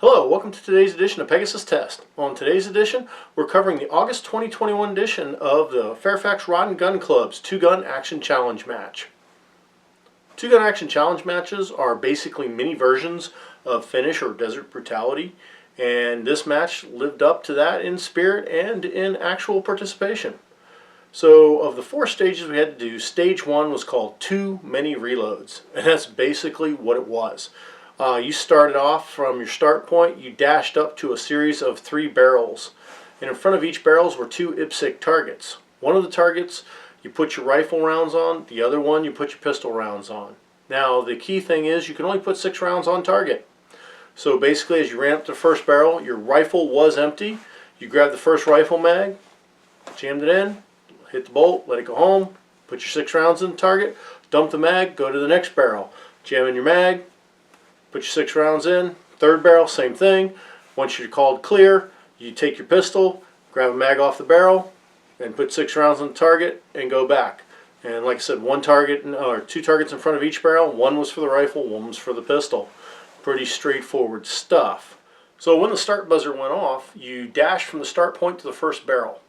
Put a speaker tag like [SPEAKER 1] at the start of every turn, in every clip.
[SPEAKER 1] Hello, welcome to today's edition of Pegasus Test. On today's edition, we're covering the August 2021 edition of the Fairfax Rod and Gun Club's 2-Gun Action Challenge match. 2-Gun Action Challenge matches are basically mini versions of Finish or Desert Brutality, and this match lived up to that in spirit and in actual participation. So of the 4 stages we had to do, stage 1 was called Too Many Reloads, and that's basically what it was. You started off from your start point, you dashed up to a series of 3 barrels. And in front of each barrels were 2 IPSC targets. One of the targets you put your rifle rounds on, the other one you put your pistol rounds on. Now the key thing is you can only put 6 rounds on target. So basically as you ran up to the first barrel, your rifle was empty. You grabbed the first rifle mag, jammed it in, hit the bolt, let it go home, put your 6 rounds in the target, dump the mag, go to the next barrel, jam in your mag, put your 6 rounds in, third barrel, same thing. Once you're called clear, you take your pistol, grab a mag off the barrel, and put 6 rounds on the target and go back. And like I said, 2 targets in front of each barrel. 1 was for the rifle, 1 was for the pistol. Pretty straightforward stuff. So when the start buzzer went off, you dashed from the start point to the first barrel.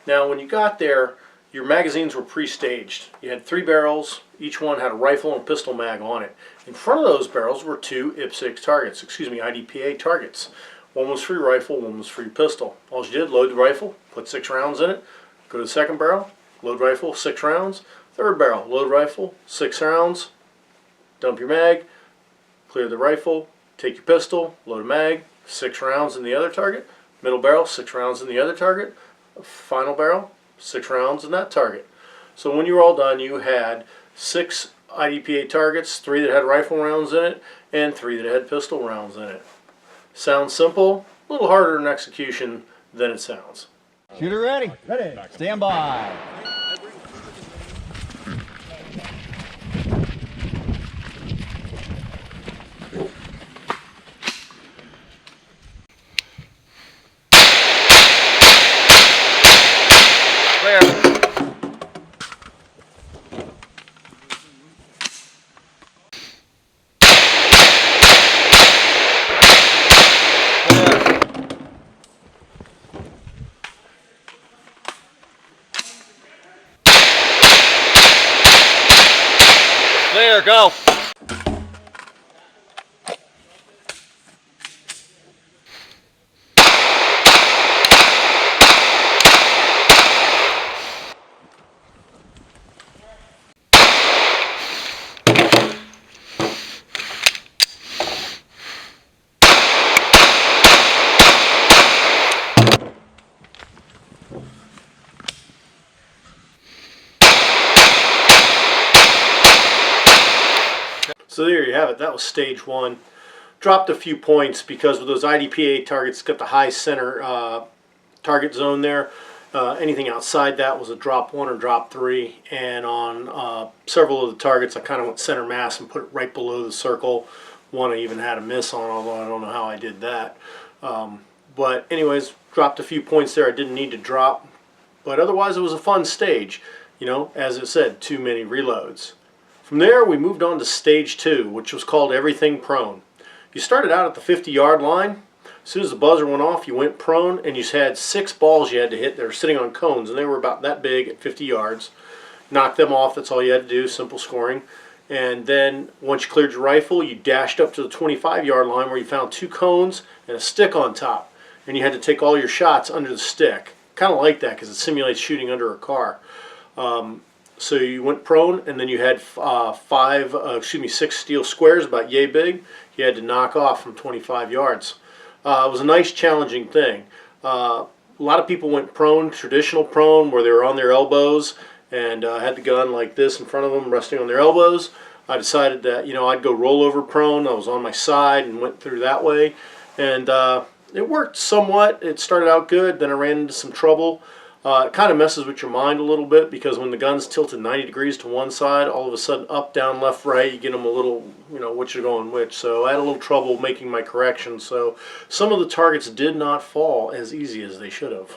[SPEAKER 1] Now when you got there, your magazines were pre-staged. You had 3 barrels, each one had a rifle and a pistol mag on it. In front of those barrels were 2 IPSC targets, IDPA targets. 1 was for your rifle, 1 was for your pistol. All you did, load the rifle, put 6 rounds in it, go to the second barrel, load rifle, 6 rounds, third barrel, load rifle, 6 rounds, dump your mag, clear the rifle, take your pistol, load a mag, 6 rounds in the other target, middle barrel, 6 rounds in the other target, final barrel, 6 rounds in that target. So when you were all done, you had 6 IDPA targets, 3 that had rifle rounds in it, and 3 that had pistol rounds in it. Sounds simple, a little harder in execution than it sounds.
[SPEAKER 2] Shooter ready. Ready. Stand by. Clear. Clear, go.
[SPEAKER 1] So there you have it. That was stage 1. Dropped a few points because with those IDPA targets, got the high center target zone there. Anything outside that was a drop 1 or drop 3. And on several of the targets, I kind of went center mass and put it right below the circle. 1 I even had a miss on, although I don't know how I did that. But anyways, dropped a few points there I didn't need to drop. But otherwise, it was a fun stage. You know, as it said, too many reloads. From there, we moved on to stage 2, which was called Everything Prone. You started out at the 50-yard line. As soon as the buzzer went off, you went prone, and you had 6 balls you had to hit that were sitting on cones, and they were about that big at 50 yards. Knocked them off, that's all you had to do, simple scoring. And then, once you cleared your rifle, you dashed up to the 25-yard line where you found 2 cones and a stick on top. And you had to take all your shots under the stick. Kind of like that because it simulates shooting under a car. So you went prone, and then you had 6 steel squares about yay big. You had to knock off from 25 yards. It was a nice, challenging thing. A lot of people went prone, traditional prone, where they were on their elbows and had the gun like this in front of them, resting on their elbows. I decided that I'd go rollover prone. I was on my side and went through that way, and it worked somewhat. It started out good. Then I ran into some trouble. It kind of messes with your mind a little bit because when the gun's tilted 90 degrees to one side, all of a sudden up, down, left, right, you get them a little, which are going which. So I had a little trouble making my corrections. So some of the targets did not fall as easy as they should have.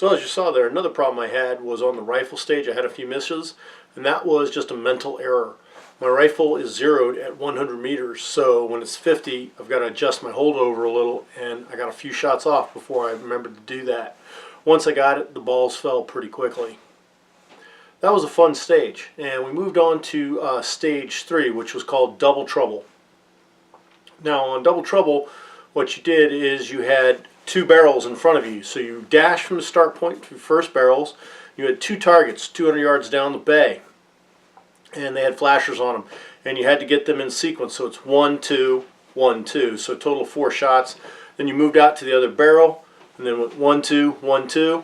[SPEAKER 1] So as you saw there, another problem I had was on the rifle stage. I had a few misses, and that was just a mental error. My rifle is zeroed at 100 meters, so when it's 50, I've got to adjust my holdover a little, and I got a few shots off before I remembered to do that. Once I got it, the balls fell pretty quickly. That was a fun stage, and we moved on to stage 3, which was called Double Trouble. Now on Double Trouble, what you did is you had 2 barrels in front of you. So you dashed from the start point to first barrels. You had 2 targets 200 yards down the bay, and they had flashers on them, and you had to get them in sequence. So it's 1, 2, 1, 2. So a total of 4 shots. Then you moved out to the other barrel, and then went 1, 2, 1, 2.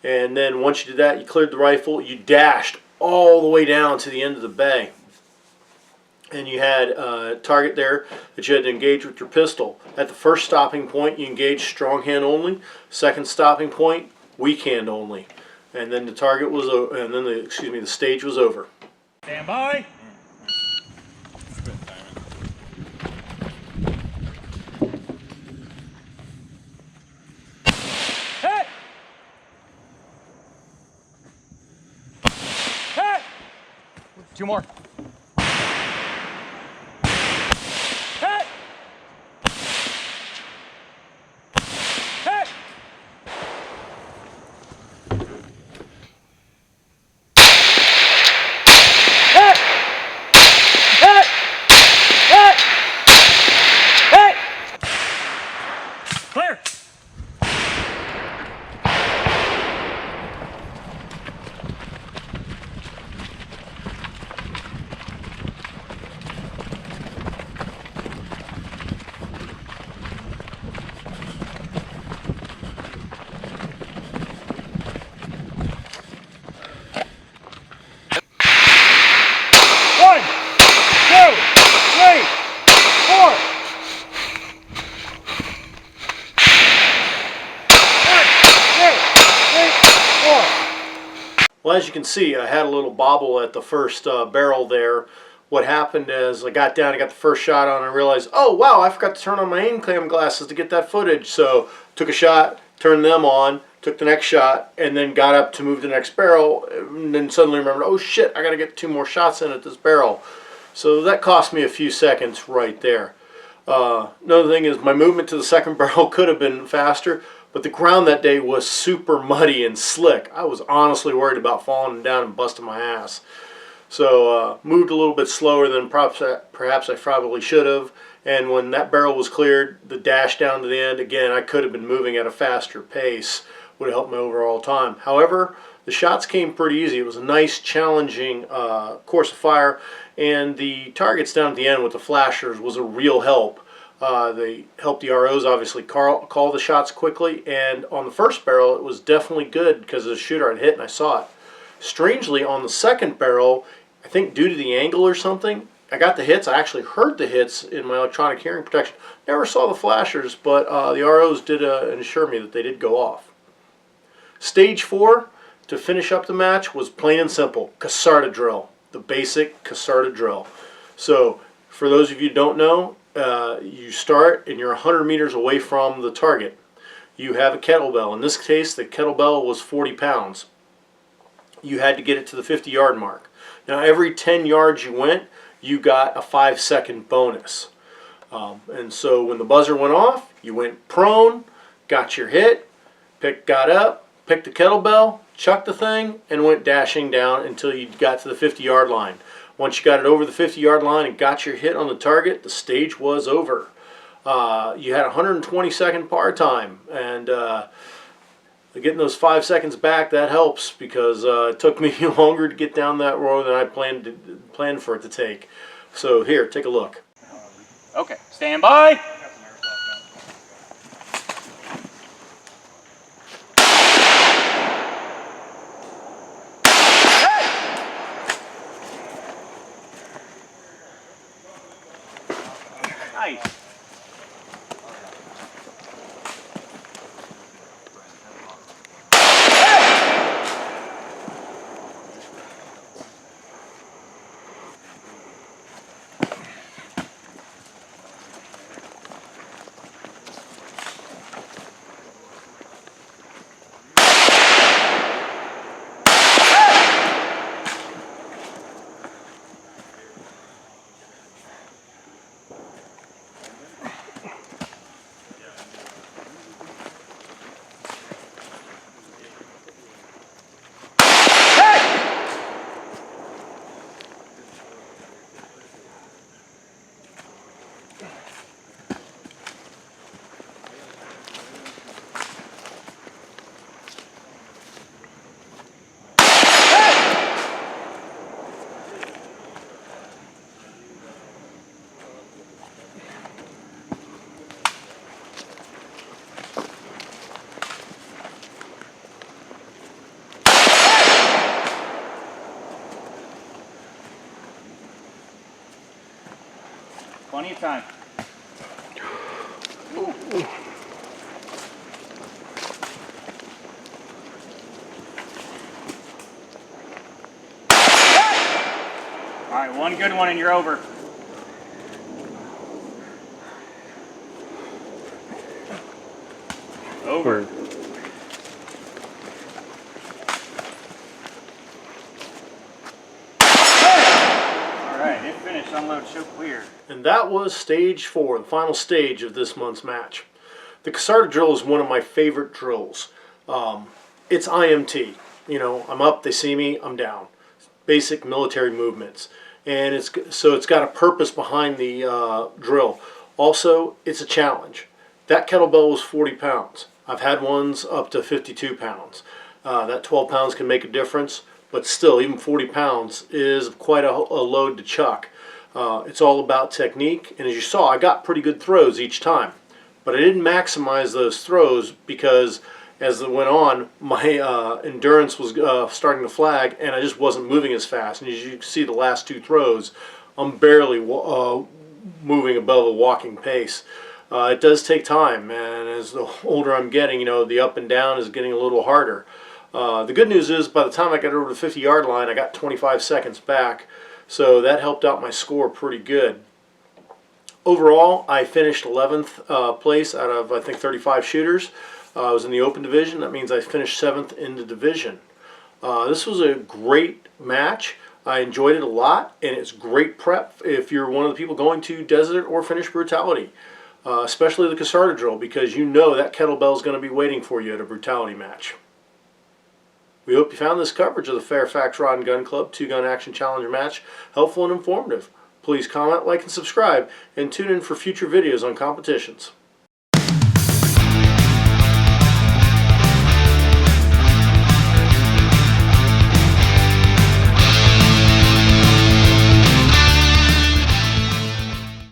[SPEAKER 1] And then once you did that, you cleared the rifle. You dashed all the way down to the end of the bay. And you had a target there that you had to engage with your pistol. At the first stopping point, you engaged strong hand only. Second stopping point, weak hand only. And then the target was over, and then the stage was over.
[SPEAKER 3] Stand by. Hit! Hit!
[SPEAKER 2] 2 more.
[SPEAKER 3] Hit! Hit! Hit! Hit! Hit! Hit! Clear! One, two, three, four. One, two, three, four.
[SPEAKER 1] Well, as you can see, I had a little bobble at the first barrel there. What happened is I got down, I got the first shot on, and I realized, oh wow, I forgot to turn on my aim cam glasses to get that footage. So took a shot, turned them on, took the next shot, and then got up to move the next barrel, and then suddenly remembered, oh shit, I got to get 2 more shots in at this barrel. So that cost me a few seconds right there. Another thing is my movement to the second barrel could have been faster, but the ground that day was super muddy and slick. I was honestly worried about falling down and busting my ass. So moved a little bit slower than perhaps I probably should have. And when that barrel was cleared, the dash down to the end, again, I could have been moving at a faster pace. Would have helped my overall time. However, the shots came pretty easy. It was a nice, challenging course of fire. And the targets down at the end with the flashers was a real help. They helped the ROs obviously call the shots quickly. And on the first barrel, it was definitely good because the shooter had hit and I saw it. Strangely, on the second barrel, I think due to the angle or something, I got the hits. I actually heard the hits in my electronic hearing protection. Never saw the flashers, but the ROs did assure me that they did go off. Stage 4, to finish up the match, was plain and simple, Cassarda drill. The basic Cassarda drill. So, for those of you who don't know, you start and you're 100 meters away from the target. You have a kettlebell. In this case, the kettlebell was 40 pounds. You had to get it to the 50-yard mark. Now, every 10 yards you went, you got a 5-second bonus. And so when the buzzer went off, you went prone, got your hit, got up, picked the kettlebell, chucked the thing, and went dashing down until you got to the 50-yard line. Once you got it over the 50-yard line and got your hit on the target, the stage was over. You had 120-second par time, and getting those 5 seconds back, that helps because it took me longer to get down that road than I planned for it to take. So here, take a look.
[SPEAKER 3] Okay, stand by. Nice. Plenty of time. All right, one good one and you're over. Over. All right, it finished. Unload, show clear.
[SPEAKER 1] And that was stage 4, the final stage of this month's match. The Fxrgc drill is one of my favorite drills. It's IMT. You know, I'm up, they see me, I'm down. Basic military movements. And it's got a purpose behind the drill. Also, it's a challenge. That kettlebell was 40 pounds. I've had ones up to 52 pounds. That 12 pounds can make a difference, but still, even 40 pounds is quite a load to chuck. It's all about technique, and as you saw, I got pretty good throws each time. But I didn't maximize those throws because as it went on, my endurance was starting to flag, and I just wasn't moving as fast. And as you can see, the last 2 throws, I'm barely moving above a walking pace. It does take time, and as the older I'm getting, you know, the up and down is getting a little harder. The good news is, by the time I got over the 50-yard line, I got 25 seconds back, so that helped out my score pretty good. Overall, I finished 11th place out of, I think, 35 shooters. I was in the open division. That means I finished 7th in the division. This was a great match. I enjoyed it a lot, and it's great prep if you're one of the people going to desert or finish brutality. Especially the Fxrgc drill, because you know that kettlebell is going to be waiting for you at a brutality match. We hope you found this coverage of the Fairfax Rod and Gun Club 2-Gun Action Challenger match helpful and informative. Please comment, like, and subscribe, and tune in for future videos on competitions.